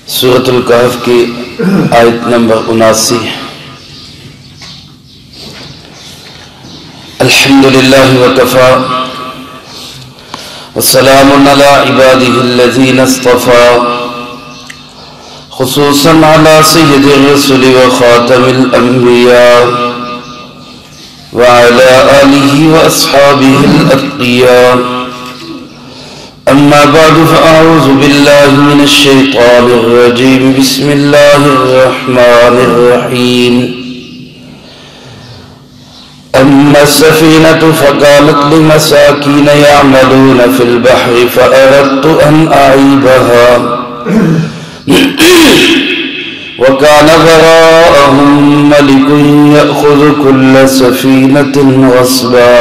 سورة الکہف کی آیت نمبر 79. الحمدللہ وکفا والسلام علی عباده الذین اصطفى خصوصا علی سید الرسل وخاتم الانبیاء وعلى آلہ واصحابہ الاتقیاء. اما بعد فاعوذ باللہ من الشیطان الرجیم. بسم اللہ الرحمن الرحیم. اما السفینۃ فکانت لمساکین یعملون فی البحر فاردت ان اعیبها وكان وراءهم ملك يأخذ كل سفينة غصبا.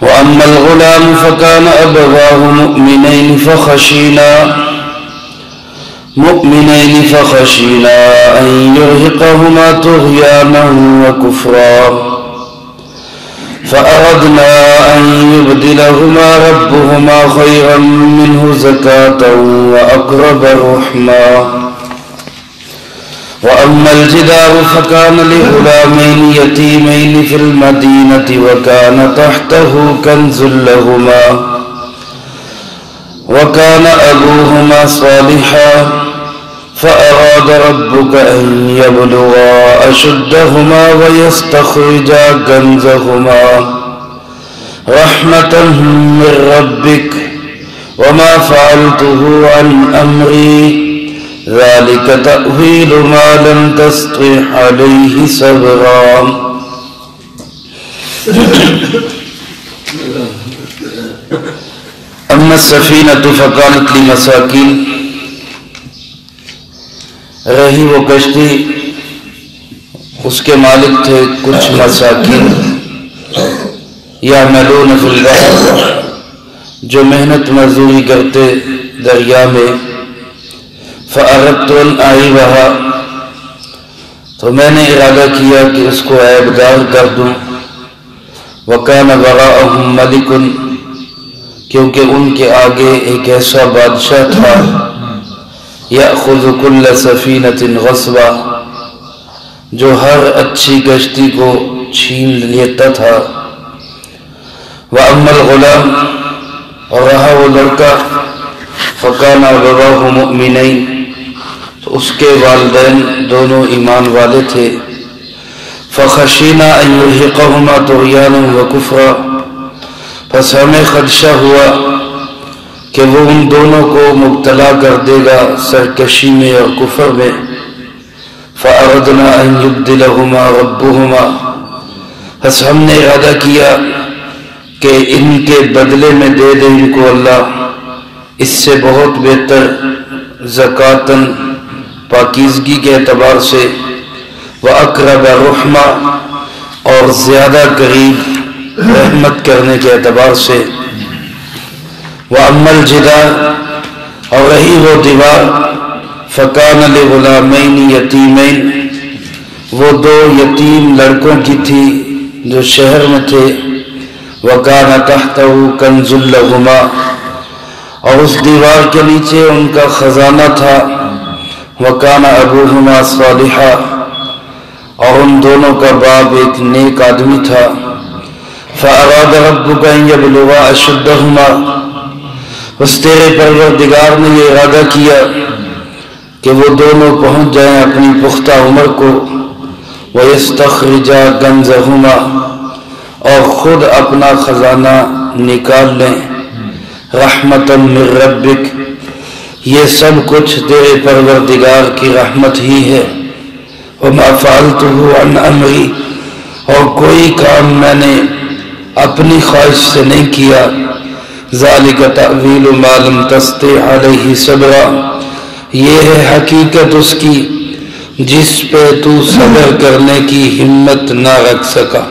وأما الغلام فكان أبواه مؤمنين فخشينا أن يرهقهما طغيانا وكفرا فأردنا أن يبدلهما ربهما خيرا منه زكاة وأقرب رحما. وأما الجدار فكان لغلامين يتيمين في المدينة وكان تحته كنز لهما وكان أبوهما صالحا فأراد ربك أن يبلغا أشدهما ويستخرجا كنزهما رحمة من ربك وما فعلته عن أمري ذلك تأويل ما لم تستطع عليه صبرا. اما السفینۃ فکانت لمساکین. رہی وہ کشتی، اس کے مالک تھے کچھ مساکین یعملون فی البحر، جو محنت مزدوری کرتے دریا میں. فَأَرَدْتُ أَنْ أَعِيبَهَا، تو میں نے ارادہ کیا کہ اس کو عیبدار کر دوں. وَكَانَ وَرَاءَهُمْ مَلِكٌ، کیونکہ ان کے آگے ایک ایسا بادشاہ تھا. يَأْخُذُ كُلَّ سَفِينَةٍ غَصْبًا، جو ہر اچھی کشتی کو چھین لیتا تھا. وَأَمَّا الْغُلَامُ، اور رہا وہ لڑکا. فَكَانَ أَبَوَاهُ مُؤْمِنَيْنِ، تو اس کے والدین دونوں ایمان والے تھے. فَخَشِينَا أَن يُرْهِقَهُمَا طُغْيَانًا وَكُفْرًا، پس ہمیں خدشہ ہوا کہ وہ ان دونوں کو مبتلا کر دے گا سرکشی میں اور کفر میں. فَأَرَدْنَا أَن يُبْدِلَهُمَا رَبُّهُمَا، پس ہم نے ارادہ کیا کہ ان کے بدلے میں دے دے ان کو اللہ اس سے بہت بہتر زکاتاً، پاکیزگی کے اعتبار سے. وَأَقْرَبَ رُحْمًا، اور زیادہ قریب رحمت کرنے کے اعتبار سے. وَأَمَّا الْجِدَارُ، اور رہی وہ دیوار. فَكَانَ لِغُلَامَيْنِ يَتِيمَيْنِ، وہ دو یتیم لڑکوں کی تھی جو شہر میں تھے. وَكَانَ تَحْتَهُ كَنْزٌ لَهُمَا، اور اس دیوار کے نیچے ان کا خزانہ تھا. وَكَانَ أَبُوهُمَا صَالِحًا، اور ان دونوں کا باپ ایک نیک آدمی تھا. فَأَرَادَ رَبُّكَ أَن يَبْلُغَا أَشُدَّهُمَا، بس تیرے پروردگار نے یہ ارادہ کیا کہ وہ دونوں پہنچ جائیں اپنی پختہ عمر کو. وَيَسْتَخْرِجَا كَنْزَهُمَا، اور خود اپنا خزانہ نکال لیں. رحمتاً من ربک، یہ سب کچھ تیرے پروردگار کی رحمت ہی ہے. وما فعلته عن امری، اور کوئی کام میں نے اپنی خواہش سے نہیں کیا. ذالک تأویل ما لم تستطع علیہ صبرا، یہ ہے حقیقت اس کی جس پہ تو صبر کرنے کی ہمت نہ رکھ سکا.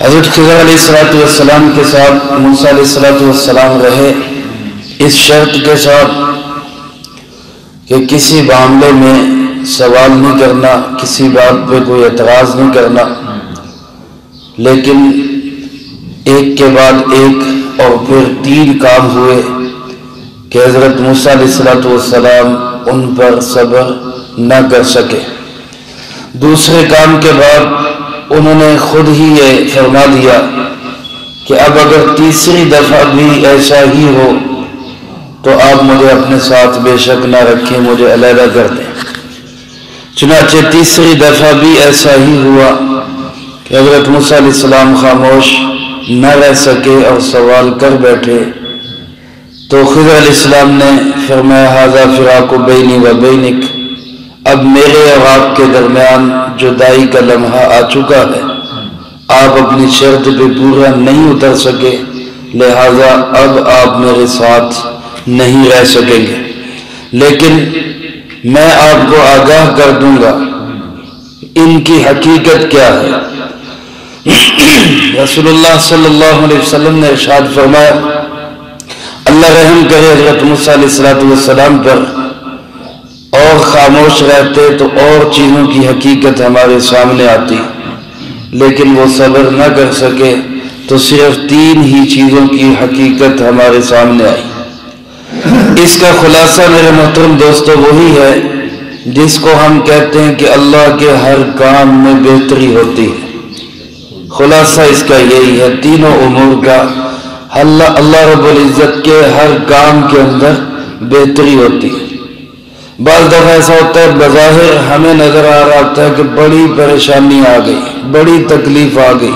حضرت خضرعلیہ السلام کے ساتھ موسیٰ علیہ السلام رہے اس شرط کے ساتھ کہ کسی معاملے میں سوال نہیں کرنا، کسی بات پہ کوئی اعتراض نہیں کرنا، لیکن ایک کے بعد ایک اور پھر 3 کام ہوئے کہ حضرت موسیٰ علیہ السلام ان پر صبر نہ کر سکے۔ دوسرے کام کے بعد انہوں نے خود ہی یہ فرما دیا کہ اب اگر تیسری دفعہ بھی ایسا ہی ہو تو آپ مجھے اپنے ساتھ بے شک نہ رکھیں، مجھے علیحدہ کر دیں۔ چنانچہ تیسری دفعہ بھی ایسا ہی ہوا کہ حضرت موسیٰ علیہ السلام خاموش نہ رہ سکے اور سوال کر بیٹھے، تو خضر علیہ السلام نے فرمایا ھذا فراق بینی و بینک، اب میرے اور آپ کے درمیان جدائی کا لمحہ آ چکا ہے، آپ اپنی شرط پہ پورا نہیں اتر سکے، لہذا اب آپ میرے ساتھ نہیں رہ سکیں گے، لیکن میں آپ کو آگاہ کر دوں گا ان کی حقیقت کیا ہے۔ رسول اللہ صلی اللہ علیہ وسلم نے ارشاد فرمایا، اللہ رحم کرے حضرت موسیٰ علیہ السلام پر، اور خاموش رہتے تو اور چیزوں کی حقیقت ہمارے سامنے آتی، لیکن وہ صبر نہ کر سکے تو صرف 3 ہی چیزوں کی حقیقت ہمارے سامنے آئی۔ اس کا خلاصہ میرے محترم دوستو وہی ہے جس کو ہم کہتے ہیں کہ اللہ کے ہر کام میں بہتری ہوتی ہے۔ خلاصہ اس کا یہی ہے، تینوں امور کا اللہ رب العزت کے ہر کام کے اندر بہتری ہوتی ہے۔ بعض دفعہ ایسا ہوتا ہے بظاہر ہمیں نظر آ رہا ہوتا ہے کہ بڑی پریشانی آ گئی، بڑی تکلیف آ گئی،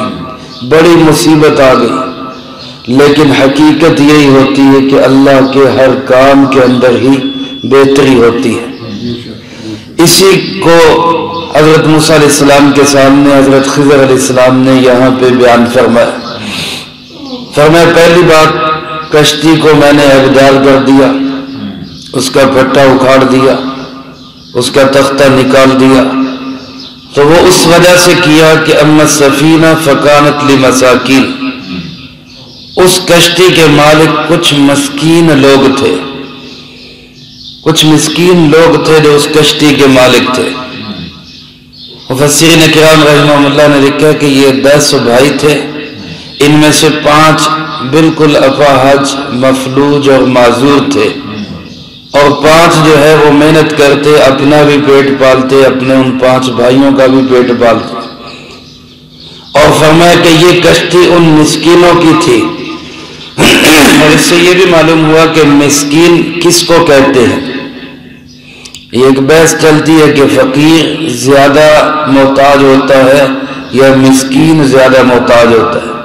بڑی مصیبت آ گئی، لیکن حقیقت یہی ہوتی ہے کہ اللہ کے ہر کام کے اندر ہی بہتری ہوتی ہے۔ اسی کو حضرت موسیٰ علیہ السلام کے سامنے حضرت خضر علیہ السلام نے یہاں پہ بیان فرمایا پہلی بات، کشتی کو میں نے عیبدار کر دیا، اس کا پٹا اکھاڑ دیا، اس کا تختہ نکال دیا، تو وہ اس وجہ سے کیا کہ اما السفینہ فکانت لمساکین، اس کشتی کے مالک کچھ مسکین لوگ تھے، کچھ مسکین لوگ تھے جو اس کشتی کے مالک تھے۔ مفسرین کرام رحمہ اللہ نے لکھا کہ یہ 10 بھائی تھے، ان میں سے 5 بالکل اپاہج، مفلوج اور معذور تھے، اور 5 جو ہے وہ محنت کرتے، اپنا بھی پیٹ پالتے، اپنے ان 5 بھائیوں کا بھی پیٹ پالتے۔ اور فرمایا کہ یہ کشتی ان مسکینوں کی تھی، اور اس سے یہ بھی معلوم ہوا کہ مسکین کس کو کہتے ہیں۔ یہ ایک بحث چلتی ہے کہ فقیر زیادہ محتاج ہوتا ہے یا مسکین زیادہ محتاج ہوتا ہے۔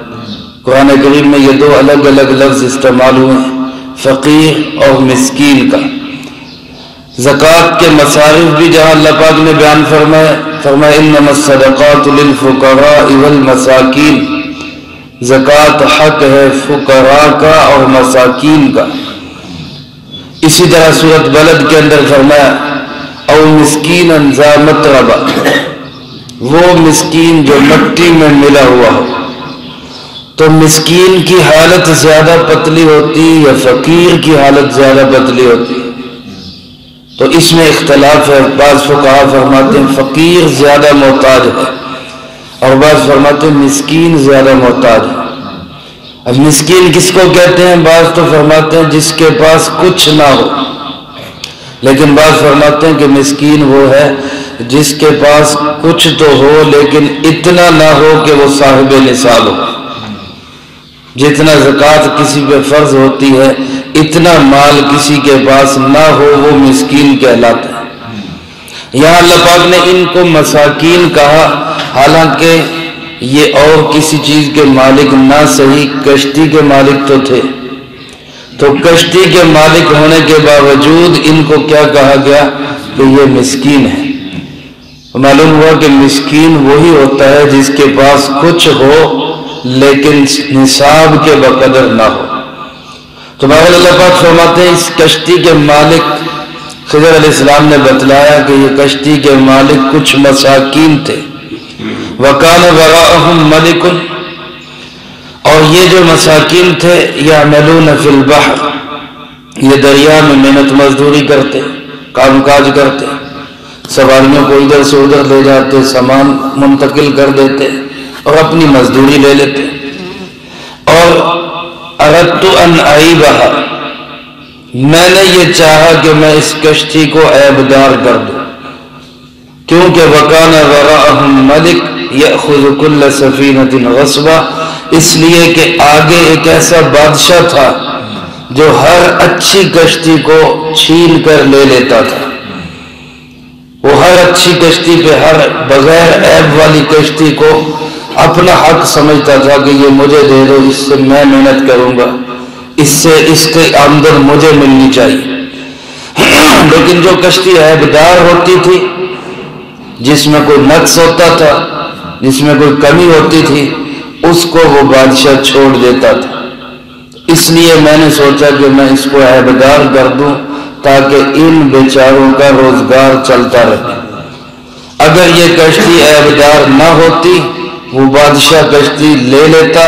قرآن کریم میں یہ 2 الگ الگ لفظ استعمال ہوئے ہیں، فقیر اور مسکین کا۔ زکوٰۃ کے مصارف بھی جہاں اللہ پاک نے بیان فرمایا انما الصدقات للفقراء والمساکین، زکوٰۃ حق ہے فقراء کا اور مساکین کا۔ اسی طرح سورۃ بلد کے اندر فرمایا او مسکینا ذا متربہ، وہ مسکین جو مٹی میں ملا ہوا ہو۔ تو مسکین کی حالت زیادہ پتلی ہوتی یا فقیر کی حالت زیادہ پتلی ہوتی؟ تو اس میں اختلاف ہے، بعض فقہا فرماتے ہیں فقیر زیادہ محتاج ہے، اور بعض فرماتے ہیں مسکین زیادہ محتاج ہے۔ اب مسکین کس کو کہتے ہیں؟ بعض تو فرماتے ہیں جس کے پاس کچھ نہ ہو، لیکن بعض فرماتے ہیں کہ مسکین وہ ہے جس کے پاس کچھ تو ہو لیکن اتنا نہ ہو کہ وہ صاحب نصاب ہو۔ جتنا زکوٰۃ کسی پہ فرض ہوتی ہے اتنا مال کسی کے پاس نہ ہو، وہ مسکین کہلاتا ہے۔ یہاں اللہ پاک نے ان کو مساکین کہا، حالانکہ یہ اور کسی چیز کے مالک نہ صحیح کشتی کے مالک تو تھے، تو کشتی کے مالک ہونے کے باوجود ان کو کیا کہا گیا کہ یہ مسکین ہے۔ معلوم ہوا کہ مسکین وہی ہوتا ہے جس کے پاس کچھ ہو لیکن نصاب کے بقدر نہ ہو۔ تو بہرحال اللہ پاک فرماتے ہیں اس کشتی کے مالک خضر علیہ السلام نے بتلایا کہ یہ کشتی کے مالک کچھ مساکین تھے، وَكَانَ وَرَاءَهُمْ مَلِكٌ، اور یہ جو مساکین تھے يَعْمَلُونَ فِي الْبَحْرِ، یہ دریا میں محنت مزدوری کرتے، کام کاج کرتے، سواریوں کو ادھر سے ادھر لے جاتے، سامان منتقل کر دیتے اور اپنی مزدوری لے لیتے۔ اردت ان اعیبھا، میں نے یہ چاہا کہ میں اس کشتی کو عیبدار کر دوں، کیونکہ وکان وراءہم ملک یأخذ کل سفینۃ غصبا، اس لیے کہ آگے ایک ایسا بادشاہ تھا جو ہر اچھی کشتی کو چھین کر لے لیتا تھا۔ وہ ہر اچھی کشتی پہ، ہر بغیر عیب والی کشتی کو اپنا حق سمجھتا تھا کہ یہ مجھے دے دو، اس سے میں محنت کروں گا، اس سے اس کی آمدن مجھے ملنی چاہیے۔ لیکن جو کشتی عیبدار ہوتی تھی، جس میں کوئی نقص ہوتا تھا، جس میں کوئی کمی ہوتی تھی، اس کو وہ بادشاہ چھوڑ دیتا تھا۔ اس لیے میں نے سوچا کہ میں اس کو عیبدار کر دوں تاکہ ان بیچاروں کا روزگار چلتا رہے۔ اگر یہ کشتی عیبدار نہ ہوتی، وہ بادشاہ کشتی لے لیتا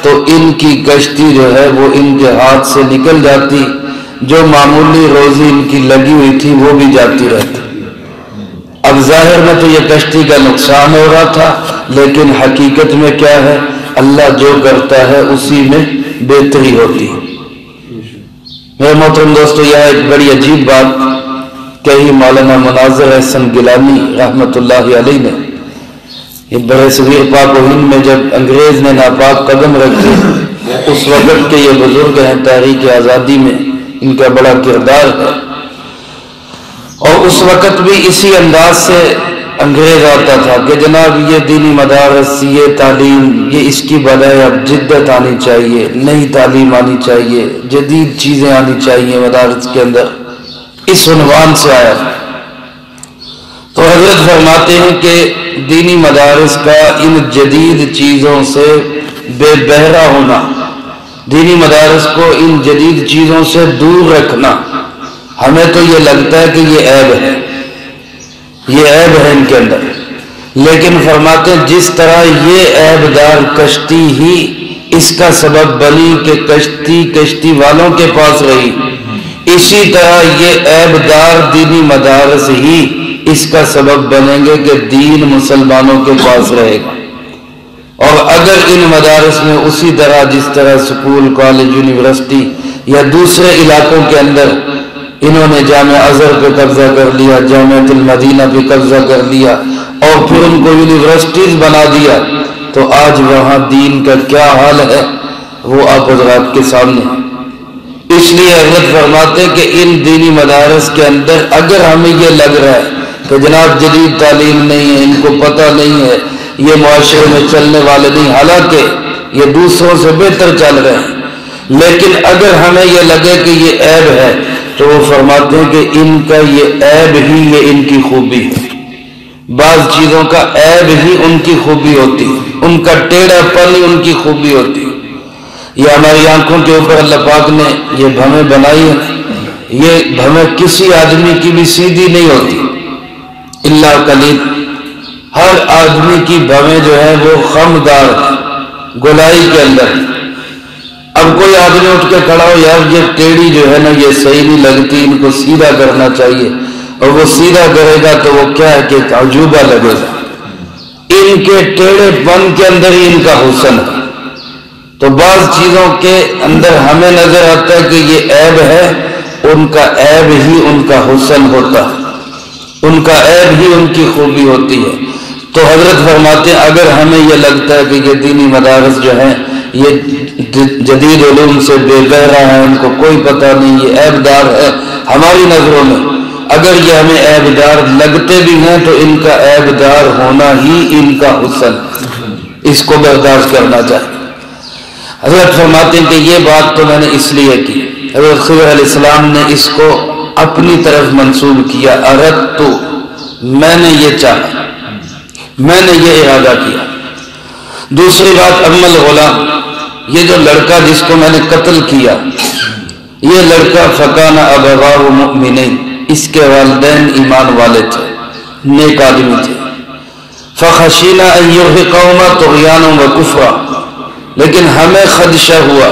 تو ان کی کشتی جو ہے وہ ان کے ہاتھ سے نکل جاتی، جو معمولی روزی ان کی لگی ہوئی تھی وہ بھی جاتی رہتی۔ اب ظاہر میں تو یہ کشتی کا نقصان ہو رہا تھا، لیکن حقیقت میں کیا ہے، اللہ جو کرتا ہے اسی میں بہتری ہوتی ہے۔ میرے محترم دوستو، یہ ایک بڑی عجیب بات کہی مولانا مناظر احسن گیلانی رحمت اللہ علیہ نے۔ یہ برے صغیر پاک و ہند میں جب انگریز نے ناپاک قدم رکھے، اس وقت کے یہ بزرگ ہیں تحریک آزادی میں، ان کا بڑا کردار ہے، اور اس وقت بھی اسی انداز سے انگریز آتا تھا کہ جناب یہ دینی مدارس، یہ تعلیم، یہ اس کی بجائے اب جدت آنی چاہیے، نئی تعلیم آنی چاہیے، جدید چیزیں آنی چاہیے مدارس کے اندر، اس عنوان سے آیا۔ تو حضرت فرماتے ہیں کہ دینی مدارس کا ان جدید چیزوں سے بے بہرا ہونا، دینی مدارس کو ان جدید چیزوں سے دور رکھنا، ہمیں تو یہ لگتا ہے کہ یہ عیب ہے، یہ عیب ہے ان کے اندر، لیکن فرماتے ہیں جس طرح یہ عیب دار کشتی ہی اس کا سبب بنی کہ کشتی والوں کے پاس رہی، اسی طرح یہ عیب دار دینی مدارس ہی اس کا سبب بنیں گے کہ دین مسلمانوں کے پاس رہے گا۔ اور اگر ان مدارس میں اسی طرح جس طرح سکول، کالج، یونیورسٹی یا دوسرے علاقوں کے اندر انہوں نے جامع ازہر پہ قبضہ کر لیا، جامعۃ المدینہ پہ قبضہ کر لیا، اور پھر ان کو یونیورسٹیز بنا دیا، تو آج وہاں دین کا کیا حال ہے وہ آپ حضرات کے سامنے۔ اس لیے حضرت فرماتے کہ ان دینی مدارس کے اندر اگر ہمیں یہ لگ رہا ہے کہ جناب جدید تعلیم نہیں ہے، ان کو پتہ نہیں ہے، یہ معاشرے میں چلنے والے نہیں، حالانکہ یہ دوسروں سے بہتر چل رہے ہیں، لیکن اگر ہمیں یہ لگے کہ یہ عیب ہے تو وہ فرماتے ہیں کہ ان کا یہ عیب ہی یہ ان کی خوبی ہے۔ بعض چیزوں کا عیب ہی ان کی خوبی ہوتی ہے، ان کا ٹیڑھا پن ہی ان کی خوبی ہوتی ہے۔ یہ ہماری آنکھوں کے اوپر اللہ پاک نے یہ بھویں بنائی ہیں، یہ بھویں کسی آدمی کی بھی سیدھی نہیں ہوتی الا قلیل، ہر آدمی کی بھویں جو ہے وہ خمدار گولائی کے اندر۔ اب کوئی آدمی اٹھ کے کھڑا ہو، یار یہ ٹیڑھی جو ہے نا یہ صحیح نہیں لگتی، ان کو سیدھا کرنا چاہیے، اور وہ سیدھا کرے گا تو وہ کیا ہے کہ عجوبہ لگے گا۔ ان کے ٹیڑھے پن کے اندر ہی ان کا حسن ہے۔ تو بعض چیزوں کے اندر ہمیں نظر آتا ہے کہ یہ عیب ہے، ان کا عیب ہی ان کا حسن ہوتا ہے، ان کا عیب ہی ان کی خوبی ہوتی ہے۔ تو حضرت فرماتے ہیں اگر ہمیں یہ لگتا ہے کہ یہ دینی مدارس جو ہیں یہ جدید علوم سے بے بہرا ہے، ان کو کوئی پتہ نہیں، یہ عیب دار ہے ہماری نظروں میں، اگر یہ ہمیں عیب دار لگتے بھی ہیں تو ان کا عیب دار ہونا ہی ان کا حسن، اس کو برداشت کرنا چاہیے۔ حضرت فرماتے ہیں کہ یہ بات تو میں نے اس لیے کی، حضرت خضر علیہ السلام نے اس کو اپنی طرف منسوب کیا، اردت، میں نے یہ چاہا، میں نے یہ ارادہ کیا۔ دوسری بات، اما الغلام، یہ جو لڑکا جس کو میں نے قتل کیا، یہ لڑکا فکان ابواہ مؤمنین، اس کے والدین ایمان والے تھے، نیک آدمی تھے، فخشینا ان یرهقهما طغیانا وکفرا، لیکن ہمیں خدشہ ہوا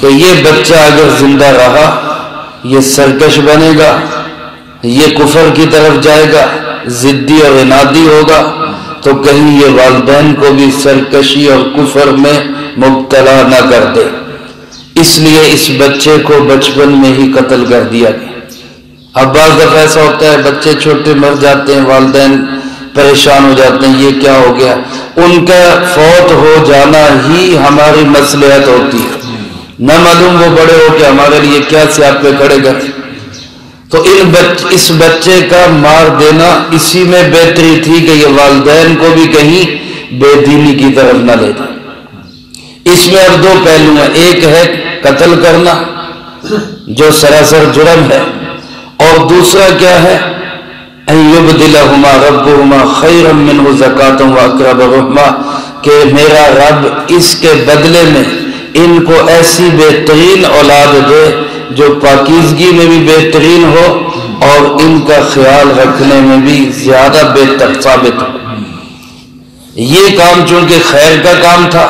کہ یہ بچہ اگر زندہ رہا یہ سرکش بنے گا، یہ کفر کی طرف جائے گا، ضدی اور عنادی ہوگا، تو کہیں یہ والدین کو بھی سرکشی اور کفر میں مبتلا نہ کر دے، اس لیے اس بچے کو بچپن میں ہی قتل کر دیا گیا۔ اب بعض دفعہ ایسا ہوتا ہے بچے چھوٹے مر جاتے ہیں، والدین پریشان ہو جاتے ہیں، یہ کیا ہو گیا؟ ان کا فوت ہو جانا ہی ہماری مصلحت ہوتی ہے، نہ معلوم وہ بڑے ہو کہ ہمارے لیے کیا سیاپ پہ کھڑے گا۔ تو اس بچے کا مار دینا اسی میں بہتری تھی کہ یہ والدین کو بھی کہیں بے دینی کی طرف نہ لے جائے۔ اس میں اب دو پہلو ہیں، ایک ہے قتل کرنا جو سراسر جرم ہے، اور دوسرا کیا ہے ان یبدلہما ربہما خیرا منہ زکاۃ واقرب رحما، کہ میرا رب اس کے بدلے میں ان کو ایسی بہترین اولاد دے جو پاکیزگی میں بھی بہترین ہو اور ان کا خیال رکھنے میں بھی زیادہ بہتر ثابت ہو۔ یہ کام چونکہ خیر کا کام تھا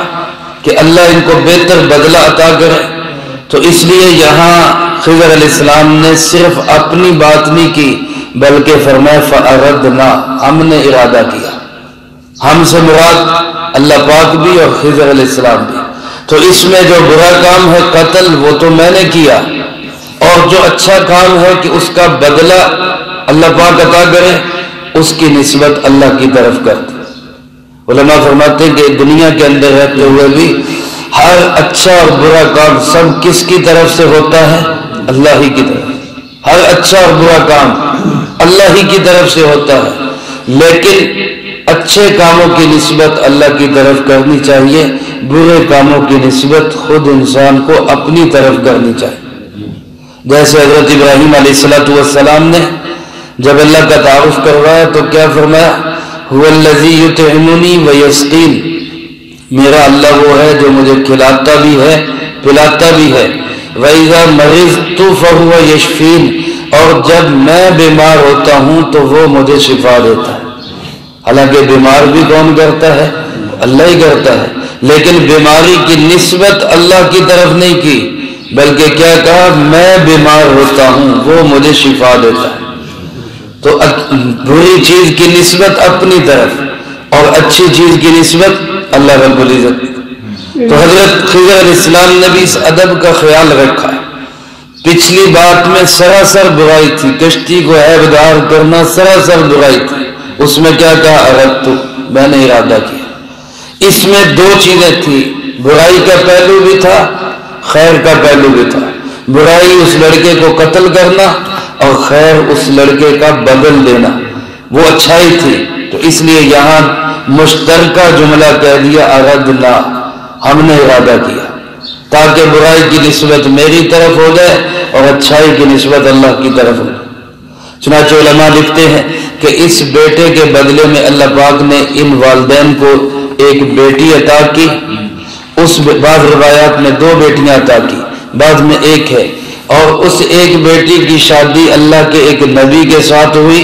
کہ اللہ ان کو بہتر بدلہ عطا کرے، تو اس لیے یہاں خضر علیہ السلام نے صرف اپنی بات نہیں کی بلکہ فرمایا فَأَرَدْنَا، ہم نے ارادہ کیا۔ ہم سے مراد اللہ پاک بھی اور خضر علیہ السلام بھی۔ تو اس میں جو برا کام ہے قتل وہ تو میں نے کیا، اور جو اچھا کام ہے کہ اس کا بدلہ اللہ پاک عطا کرے اس کی نسبت اللہ کی طرف کرتے۔ علماء فرماتے ہیں کہ دنیا کے اندر رہتے ہوئے بھی ہر اچھا اور برا کام سب کس کی طرف سے ہوتا ہے؟ اللہ ہی کی طرف۔ ہر اچھا اور برا کام اللہ ہی کی طرف سے ہوتا ہے، لیکن اچھے کاموں کی نسبت اللہ کی طرف کرنی چاہیے، برے کاموں کی نسبت خود انسان کو اپنی طرف کرنی چاہیے۔ جیسے حضرت ابراہیم علیہ السلام نے جب اللہ کا تعارف کروایا تو کیا فرمایا؟ هو الذی یطعمنی ویسقین، میرا اللہ وہ ہے جو مجھے کھلاتا بھی ہے پلاتا بھی ہے، وَإِذَا مَرِضْتُ فَهُوَ يَشْفِينِ، اور جب میں بیمار ہوتا ہوں تو وہ مجھے شفا دیتا ہے۔ حالانکہ بیمار بھی کون کرتا ہے؟ اللہ ہی کرتا ہے، لیکن بیماری کی نسبت اللہ کی طرف نہیں کی بلکہ کیا کہا؟ میں بیمار ہوتا ہوں وہ مجھے شفا دیتا ہے۔ تو بری چیز کی نسبت اپنی طرف اور اچھی چیز کی نسبت اللہ رب العزت۔ تو حضرت خضر علیہ السلام نے بھی اس ادب کا خیال رکھا۔ پچھلی بات میں سراسر برائی تھی، کشتی کو عیبدار کرنا سراسر برائی تھی، اس میں کیا کہا؟ اردت، میں نے ارادہ کیا۔ اس میں دو چیزیں تھی، برائی کا پہلو بھی تھا خیر کا پہلو بھی تھا۔ برائی اس لڑکے کو قتل کرنا اور خیر اس لڑکے کا بدل دینا، وہ اچھائی تھی، تو اس لیے یہاں مشترکہ جملہ کہہ دیا اردنا، ہم نے ارادہ کیا، تاکہ برائی کی نسبت میری طرف ہو جائے اور اچھائی کی نسبت اللہ کی طرف ہو جائے۔ چنانچہ علماء لکھتے ہیں کہ اس بیٹے کے بدلے میں اللہ پاک نے ان والدین کو ایک بیٹی عطا کی، اس بعض روایات میں دو بیٹیاں عطا کی، بعض میں ایک ہے، اور اس ایک بیٹی کی شادی اللہ کے ایک نبی کے ساتھ ہوئی،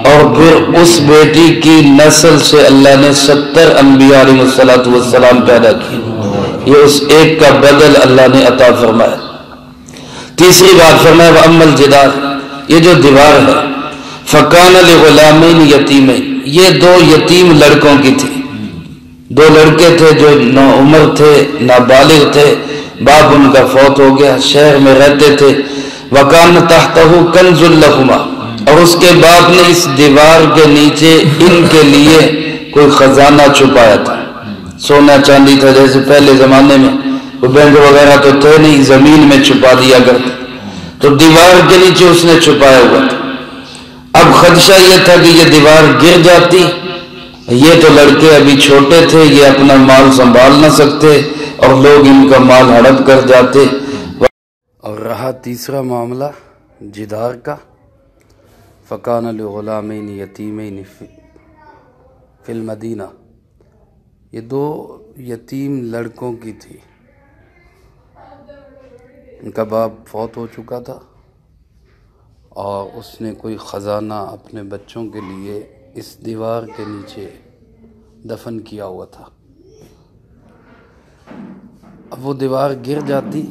اور پھر اس بیٹی کی نسل سے اللہ نے 70 انبیاء علیہ السلام پیدا کیے۔ یہ اس ایک کا بدل اللہ نے عطا فرمایا۔ تیسری بات فرمایا وَأَمَّا الْجِدَارُ، یہ جو دیوار ہے، فَكَانَ لِغُلَامَيْنِ یتیمین، یہ دو یتیم لڑکوں کی تھی، دو لڑکے تھے جو نوعمر تھے، نابالغ تھے، باپ ان کا فوت ہو گیا، شہر میں رہتے تھے۔ وَكَانَ تَحْتَهُ كَنْزٌ لَهُمَا، اور اس کے باپ نے اس دیوار کے نیچے ان کے لیے کوئی خزانہ چھپایا تھا، سونا چاندی تھا، جیسے پہلے زمانے میں کوئی بینک وغیرہ تو تھے نہیں، زمین میں چھپا دیا کرتے، تو دیوار کے نیچے اس نے چھپایا ہوا تھا۔ اب خدشہ یہ تھا کہ یہ دیوار گر جاتی، یہ تو لڑکے ابھی چھوٹے تھے، یہ اپنا مال سنبھال نہ سکتے اور لوگ ان کا مال ہڑپ کر جاتے۔ اور رہا تیسرا معاملہ جدار کا، فَكَانَ لِغُلَامَيْنِ يَتِيمَيْنِ فِي الْمَدِينَةِ، یہ دو یتیم لڑکوں کی تھی، ان کا باپ فوت ہو چکا تھا اور اس نے کوئی خزانہ اپنے بچوں کے لیے اس دیوار کے نیچے دفن کیا ہوا تھا۔ اب وہ دیوار گر جاتی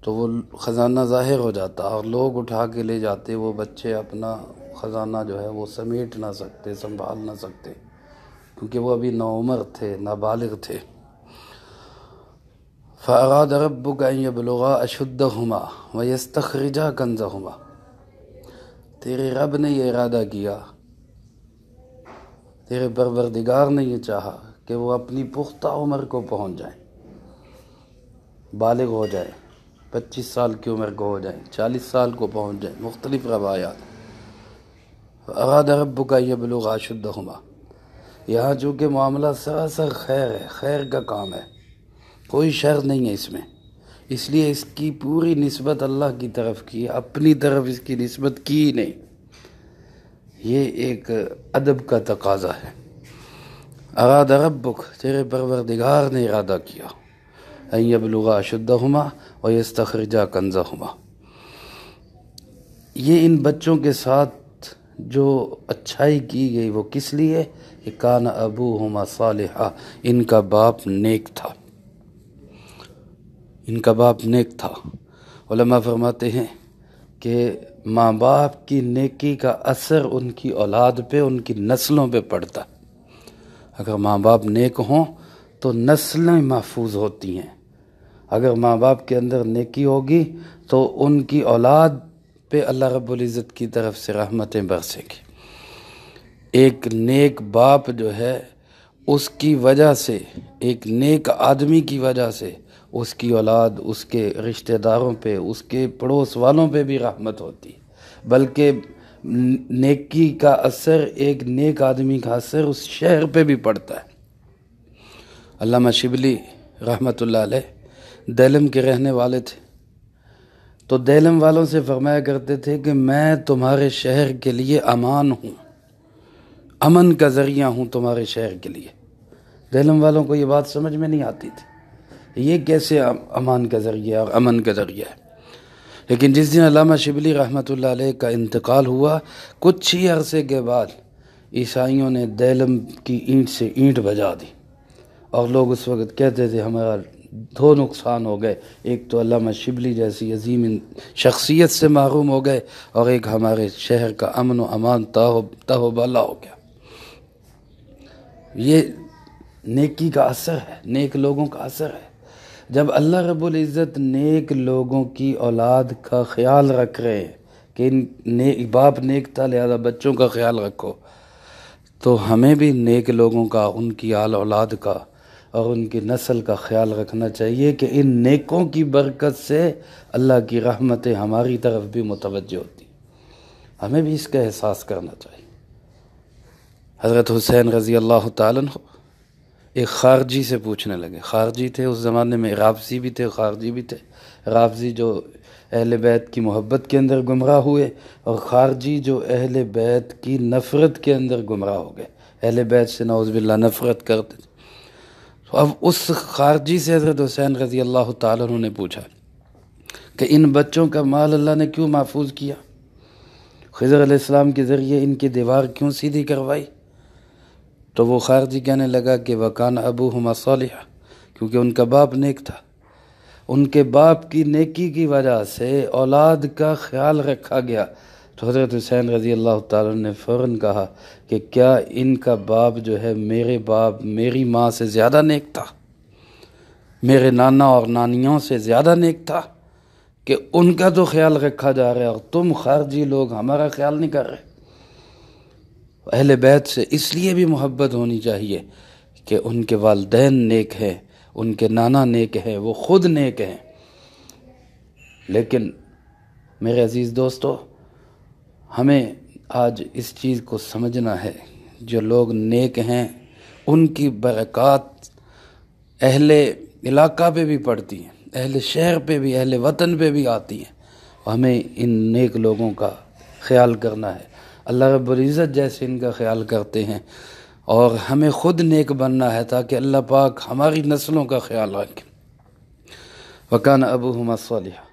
تو وہ خزانہ ظاہر ہو جاتا اور لوگ اٹھا کے لے جاتے، وہ بچے اپنا خزانہ جو ہے وہ سمیٹ نہ سکتے، سنبھال نہ سکتے، کیونکہ وہ ابھی نوعمر تھے، نابالغ تھے۔ فأراد ربك أن يبلغا أشدهما ويستخرجا كنزهما، تیرے رب نے یہ ارادہ کیا، تیرے پروردگار نے یہ چاہا کہ وہ اپنی پختہ عمر کو پہنچ جائیں، بالغ ہو جائے، 25 سال کی عمر کو ہو جائیں، 40 سال کو پہنچ جائیں، مختلف روایات۔ اراد ربک ان یبلغا اشدہما، یہاں چونکہ معاملہ سراسر خیر ہے، خیر کا کام ہے، کوئی شر نہیں ہے اس میں، اس لیے اس کی پوری نسبت اللہ کی طرف کی، اپنی طرف اس کی نسبت کی ہی نہیں، یہ ایک ادب کا تقاضا ہے۔ اراد ربک، تیرے پروردگار نے ارادہ کیا، ان یبلغا اشدہما ویستخرجا کنزہما، یہ ان بچوں کے ساتھ جو اچھائی کی گئی وہ کس لیے؟ کہ کان ابوہما صالحا، ان کا باپ نیک تھا، ان کا باپ نیک تھا۔ علماء فرماتے ہیں کہ ماں باپ کی نیکی کا اثر ان کی اولاد پہ، ان کی نسلوں پہ پڑتا ہے۔ اگر ماں باپ نیک ہوں تو نسلیں محفوظ ہوتی ہیں، اگر ماں باپ کے اندر نیکی ہوگی تو ان کی اولاد پہ اللہ رب العزت کی طرف سے رحمتیں برسیں گی۔ ایک نیک باپ جو ہے اس کی وجہ سے، ایک نیک آدمی کی وجہ سے اس کی اولاد، اس کے رشتہ داروں پہ، اس کے پڑوس والوں پہ بھی رحمت ہوتی ہے، بلکہ نیکی کا اثر، ایک نیک آدمی کا اثر اس شہر پہ بھی پڑتا ہے۔ علامہ شبلی رحمۃ اللہ علیہ دیلم کے رہنے والے تھے، تو دیلم والوں سے فرمایا کرتے تھے کہ میں تمہارے شہر کے لیے امان ہوں، امن کا ذریعہ ہوں تمہارے شہر کے لیے۔ دیلم والوں کو یہ بات سمجھ میں نہیں آتی تھی، یہ کیسے امان کا ذریعہ اور امن کا ذریعہ ہے؟ لیکن جس دن علامہ شبلی رحمۃ اللہ علیہ کا انتقال ہوا، کچھ ہی عرصے کے بعد عیسائیوں نے دیلم کی اینٹ سے اینٹ بجا دی، اور لوگ اس وقت کہتے تھے ہمارا دو نقصان ہو گئے، ایک تو علامہ شبلی جیسی عظیم شخصیت سے محروم ہو گئے، اور ایک ہمارے شہر کا امن و امان تاہ و بالا ہو گیا۔ یہ نیکی کا اثر ہے، نیک لوگوں کا اثر ہے۔ جب اللہ رب العزت نیک لوگوں کی اولاد کا خیال رکھ رہے ہیں کہ باپ نیک تھا لہذا بچوں کا خیال رکھو، تو ہمیں بھی نیک لوگوں کا، ان کی آل اولاد کا اور ان کی نسل کا خیال رکھنا چاہیے کہ ان نیکوں کی برکت سے اللہ کی رحمتیں ہماری طرف بھی متوجہ ہوتی، ہمیں بھی اس کا احساس کرنا چاہیے۔ حضرت حسین رضی اللہ تعالیٰ عنہ ایک خارجی سے پوچھنے لگے، خارجی تھے اس زمانے میں، رافضی بھی تھے، خارجی بھی تھے۔ رافضی جو اہل بیت کی محبت کے اندر گمراہ ہوئے، اور خارجی جو اہل بیت کی نفرت کے اندر گمراہ ہو گئے، اہل بیت سے نعوذ باللہ نفرت کرتے تھے۔ تو اب اس خارجی سے حضرت حسین رضی اللہ تعالیٰ عنہ نے پوچھا کہ ان بچوں کا مال اللہ نے کیوں محفوظ کیا؟ خضر علیہ السلام کے ذریعے ان کی دیوار کیوں سیدھی کروائی؟ تو وہ خارجی کہنے لگا کہ وَكَانَ أَبُوهُمَا صَالِحًا، کیونکہ ان کا باپ نیک تھا، ان کے باپ کی نیکی کی وجہ سے اولاد کا خیال رکھا گیا۔ تو حضرت حسین رضی اللہ تعالیٰ نے فوراً کہا کہ کیا ان کا باپ جو ہے میرے باپ، میری ماں سے زیادہ نیک تھا، میرے نانا اور نانیوں سے زیادہ نیک تھا کہ ان کا تو خیال رکھا جا رہا ہے اور تم خارجی لوگ ہمارا خیال نہیں کر رہے؟ اہل بیت سے اس لیے بھی محبت ہونی چاہیے کہ ان کے والدین نیک ہیں، ان کے نانا نیک ہیں، وہ خود نیک ہیں۔ لیکن میرے عزیز دوستو، ہمیں آج اس چیز کو سمجھنا ہے، جو لوگ نیک ہیں ان کی برکات اہل علاقہ پہ بھی پڑتی ہیں، اہل شہر پہ بھی، اہل وطن پہ بھی آتی ہیں، ہمیں ان نیک لوگوں کا خیال کرنا ہے۔ اللہ رب العزت جیسے ان کا خیال کرتے ہیں، اور ہمیں خود نیک بننا ہے تاکہ اللہ پاک ہماری نسلوں کا خیال رکھے۔ وَكَانَ أَبُوهُمَا صَالِحًا،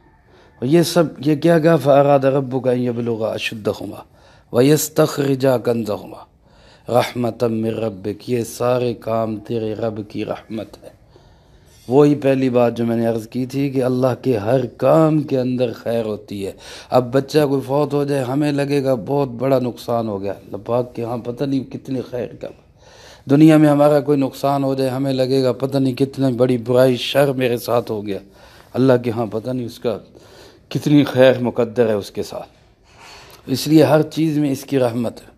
اور یہ کیا کہا؟ فَأَرَادَ رَبُّكَ أَن يَبْلُغَا أَشُدَّهُمَا وَيَسْتَخْرِجَا كَنزَهُمَا رَحْمَةً مِّن رَبِّكَ، یہ سارے کام تیرے رب کی رحمت ہے۔ وہی پہلی بات جو میں نے عرض کی تھی کہ اللہ کے ہر کام کے اندر خیر ہوتی ہے۔ اب بچہ کوئی فوت ہو جائے، ہمیں لگے گا بہت بڑا نقصان ہو گیا، اللہ پاک کے ہاں پتہ نہیں کتنے خیر کا۔ دنیا میں ہمارا کوئی نقصان ہو جائے ہمیں لگے گا پتہ نہیں کتنی بڑی برائی شر میرے ساتھ ہو گیا، اللہ کے ہاں پتہ نہیں اس کا کتنی خیر مقدر ہے اس کے ساتھ، اس لیے ہر چیز میں اس کی رحمت ہے۔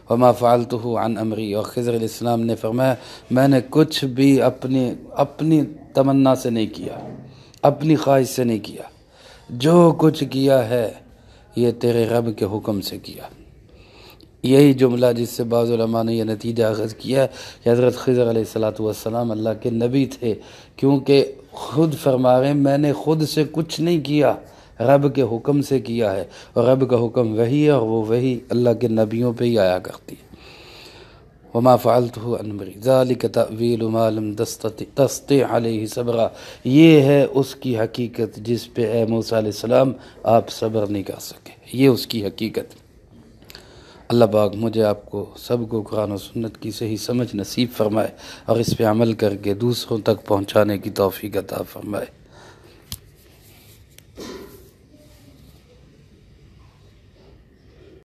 وما فعلتہ عن امری، اور خضر علیہ السلام نے فرمایا میں نے کچھ بھی اپنی تمنا سے نہیں کیا، اپنی خواہش سے نہیں کیا، جو کچھ کیا ہے یہ تیرے رب کے حکم سے کیا۔ یہی جملہ جس سے بعض علماء نے یہ نتیجہ اخذ کیا کہ حضرت خضر علیہ السلام اللہ کے نبی تھے، کیونکہ خود فرما رہے ہیں میں نے خود سے کچھ نہیں کیا، رب کے حکم سے کیا ہے، اور رب کا حکم وہی ہے، اور وہ وہی اللہ کے نبیوں پہ ہی آیا کرتی ہے۔ وما فعلتہ عن امری ذلک تأویل ما لم تستطع علیہ صبرا، یہ ہے اس کی حقیقت جس پہ اے موسیٰ علیہ السلام آپ صبر نہیں کر سکے، یہ اس کی حقیقت۔ اللہ پاک مجھے آپ کو سب کو قرآن و سنت کی صحیح سمجھ نصیب فرمائے، اور اس پہ عمل کر کے دوسروں تک پہنچانے کی توفیق عطا فرمائے۔